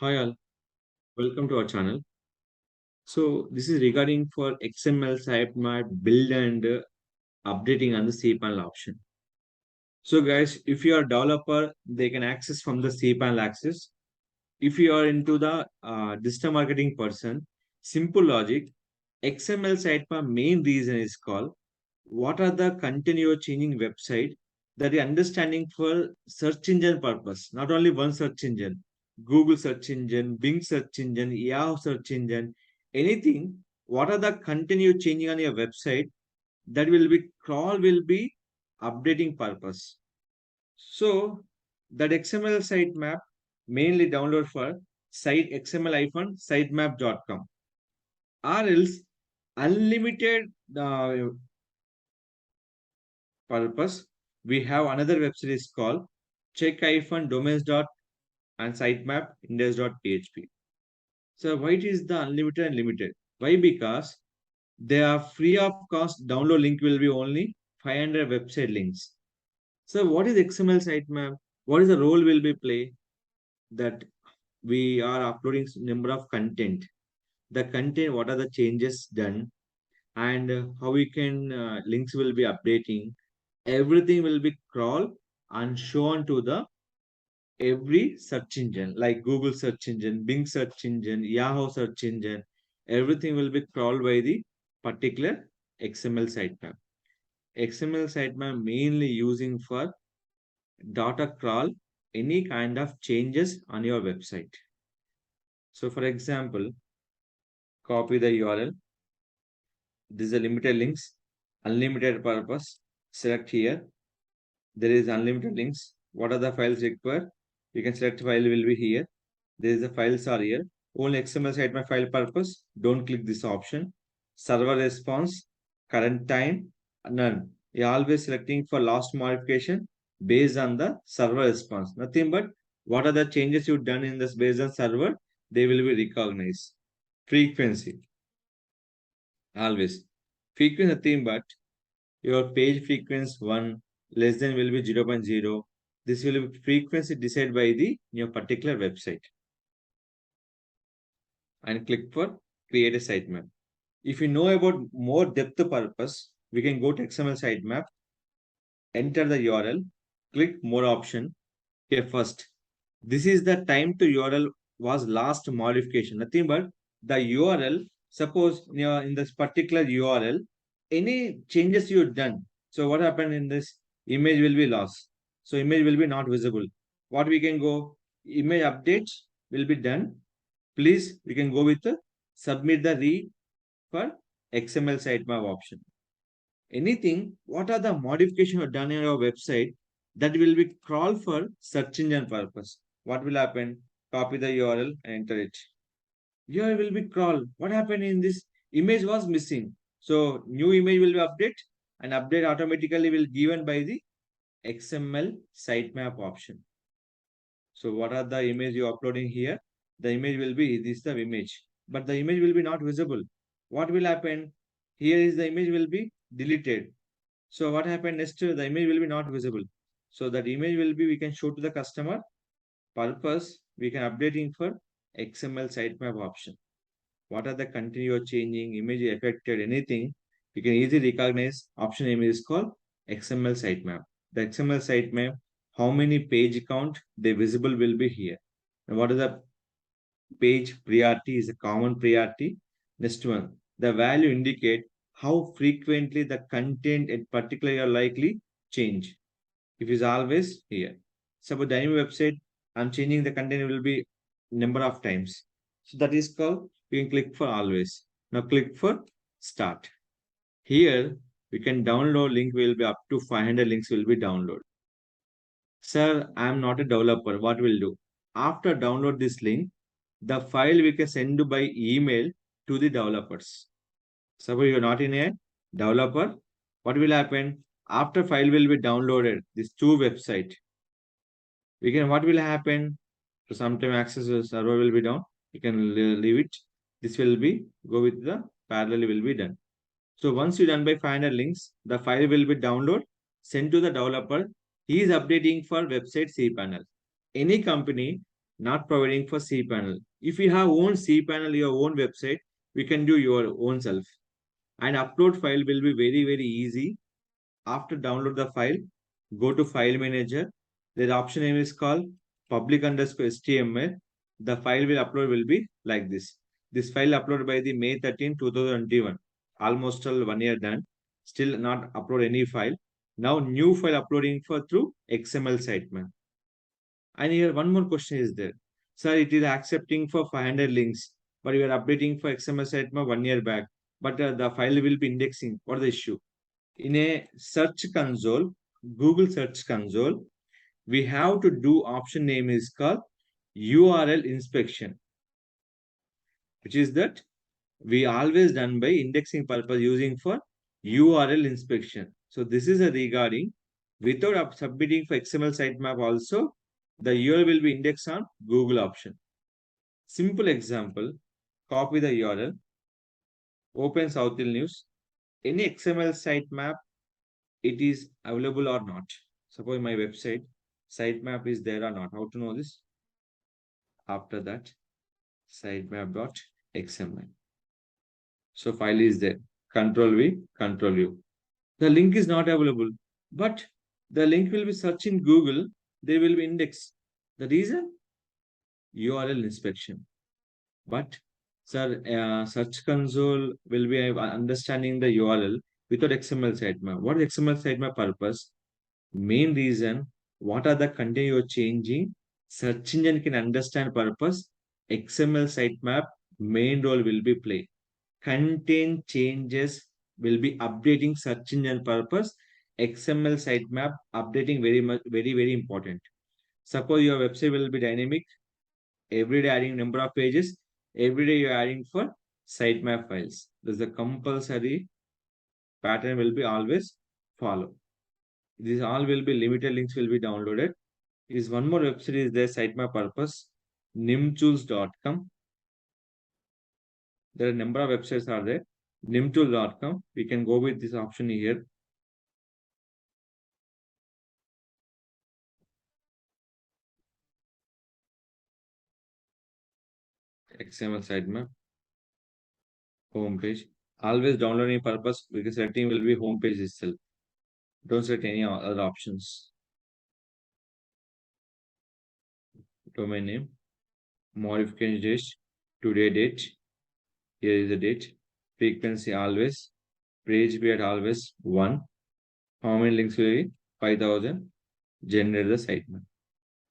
Hi all, welcome to our channel. So this is regarding for XML sitemap build and updating on the cPanel option. So guys, if you are a developer, they can access from the cPanel access. If you are into the digital marketing person, simple logic, XML sitemap main reason is called what are the content you are changing website that is understanding for search engine purpose, not only one search engine, Google search engine, Bing search engine, Yahoo search engine, anything, what are the content you're changing on your website that will be crawl will be updating purpose. So that XML sitemap mainly download for site xml-sitemap.com or else unlimited purpose, we have another website is called check-domains dot and sitemap index.php. So why it is the unlimited and limited? Why? Because they are free of cost. Download link will be only 500 website links. So what is XML sitemap? What is the role will be play that we are uploading number of content? The content, what are the changes done, and how we can links will be updating. Everything will be crawl and shown to the every search engine like Google search engine, Bing search engine, Yahoo search engine. Everything will be crawled by the particular XML sitemap. XML sitemap mainly using for data crawl any kind of changes on your website. So for example, copy the URL. This is a limited links, unlimited purpose. Select here. There is unlimited links. What are the files required? You can select file will be here. There is the files are here. Only XML sitemap file purpose. Don't click this option. Server response, current time, none. You are always selecting for last modification based on the server response. Nothing but what are the changes you've done in this based on server, they will be recognized. Frequency, always. Frequency nothing but your page frequency 1 less than will be 0.0. This will be frequency decided by the your particular website. And click for create a sitemap. If you know about more depth purpose, we can go to XML sitemap, enter the URL, click more option. Here first, this is the time to URL was last modification. Nothing but the URL. Suppose in this particular URL, any changes you've done. So what happened in this image will be lost. So image will be not visible. What we can go image update will be done. Please we can go with the submit the re for XML sitemap option. Anything, what are the modifications done in your website that will be crawl for search engine purpose? What will happen? Copy the URL and enter it. URL will be crawl. What happened in this image was missing. So new image will be update and update automatically will given by the XML sitemap option. So what are the image you uploading here? The image will be this the image, but the image will be not visible. What will happen? Here is the image will be deleted. So what happened next? The image will be not visible. So that image will be we can show to the customer purpose. We can updating for XML sitemap option. What are the content you are changing? Image affected anything? You can easily recognize option image is called XML sitemap. The XML sitemap, how many page count the visible will be here. And what is the page priority is a common priority. Next one, the value indicate how frequently the content in particular are likely change. If is always here. Suppose the new website, I'm changing the content will be number of times. So that is called, you can click for always. Now click for start. Here we can download link will be up to 500 links will be download. Sir, I am not a developer. What will do? After download this link, the file we can send by email to the developers. Suppose you are not in a developer, what will happen? After file will be downloaded, these two website, we can what will happen? So sometime access to the server will be down. You can leave it. This will be go with the parallel will be done. So once you done by 500 links, the file will be download, sent to the developer. He is updating for website cPanel. Any company not providing for cPanel. If you have own cPanel, your own website, we can do your own self. And upload file will be very, very easy. After download the file, go to file manager. The option name is called public underscore HTML. The file will upload will be like this. This file uploaded by the May 13, 2021. Almost all 1 year done. Still not upload any file. Now new file uploading for through XML sitemap. And here one more question is there. Sir, it is accepting for 500 links, but you are updating for XML sitemap 1 year back. But the file will be indexing. What is the issue? In a search console, Google Search Console, we have to do option name is called URL inspection, which is that we always done by indexing purpose using for URL inspection. So this is a regarding without submitting for XML sitemap also, the URL will be indexed on Google option. Simple example, copy the URL, open South Hill News, any XML sitemap, it is available or not. Suppose my website sitemap is there or not. How to know this? After that, sitemap.xml. So file is there. Control V, Control U. The link is not available, but the link will be searched in Google. There will be index. The reason? URL inspection. But sir, search console will be understanding the URL without XML sitemap. What is XML sitemap purpose? Main reason, what are the content you are changing? Search engine can understand purpose. XML sitemap main role will be play. Content changes will be updating search engine purpose. XML sitemap updating very important. Suppose your website will be dynamic. Every day adding number of pages. Every day you're adding for sitemap files. There's a compulsory pattern will be always follow. These all will be limited links will be downloaded. Is one more website is there sitemap purpose nimtools.com. There are a number of websites are there. nimtools.com. We can go with this option here. XML sitemap homepage. Always downloading purpose because setting will be homepage itself. Don't set any other options. Domain name, modification date, today date. Here is the date. Frequency always. Page period always 1. How many links will be? 5,000. Generate the sitemap.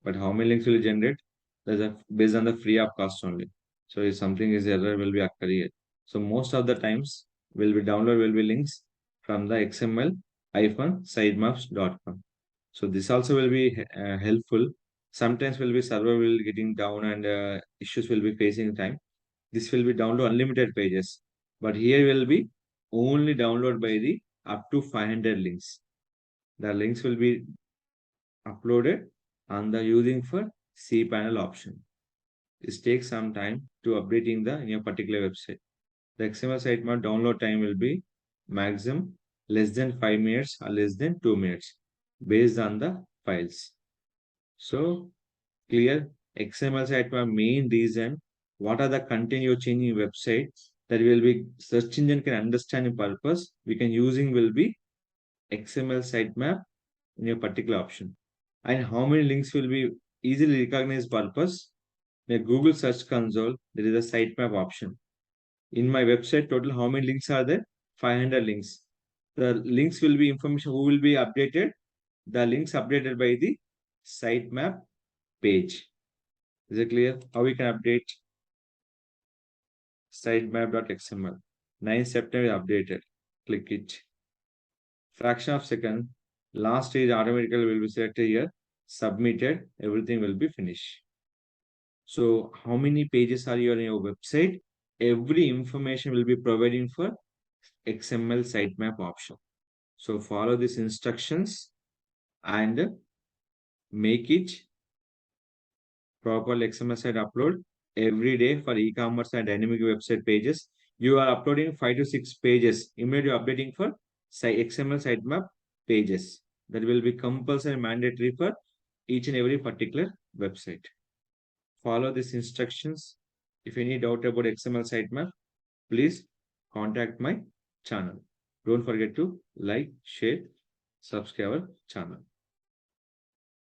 But how many links will you generate? There's a based on the free of cost only. So if something is error will be occurring. So most of the times will be download will be links from the xml-sitemaps.com. So this also will be helpful. Sometimes will be server will getting down and issues will be facing time. This will be download unlimited pages, but here will be only download by the up to 500 links. The links will be uploaded on the using for cPanel option. It takes some time to updating the in your particular website. The XML sitemap download time will be maximum less than 5 minutes or less than 2 minutes based on the files. So clear XML sitemap main reason what are the content you're changing website that will be search engine can understand the purpose we can using will be XML sitemap in your particular option. And how many links will be easily recognized purpose? In a Google Search Console, there is a sitemap option. In my website, total how many links are there? 500 links. The links will be information who will be updated. The links updated by the sitemap page. Is it clear? How we can update sitemap.xml. 9 September updated. Click it. Fraction of second. Last stage automatically will be selected here. Submitted. Everything will be finished. So how many pages are you on your website? Every information will be providing for XML sitemap option. So follow these instructions and make it proper XML site upload every day for e-commerce and dynamic website pages. You are uploading 5 to 6 pages. Immediately updating for XML sitemap pages. That will be compulsory mandatory for each and every particular website. follow these instructions. If any doubt about XML sitemap, please contact my channel. Don't forget to like, share, subscribe our channel.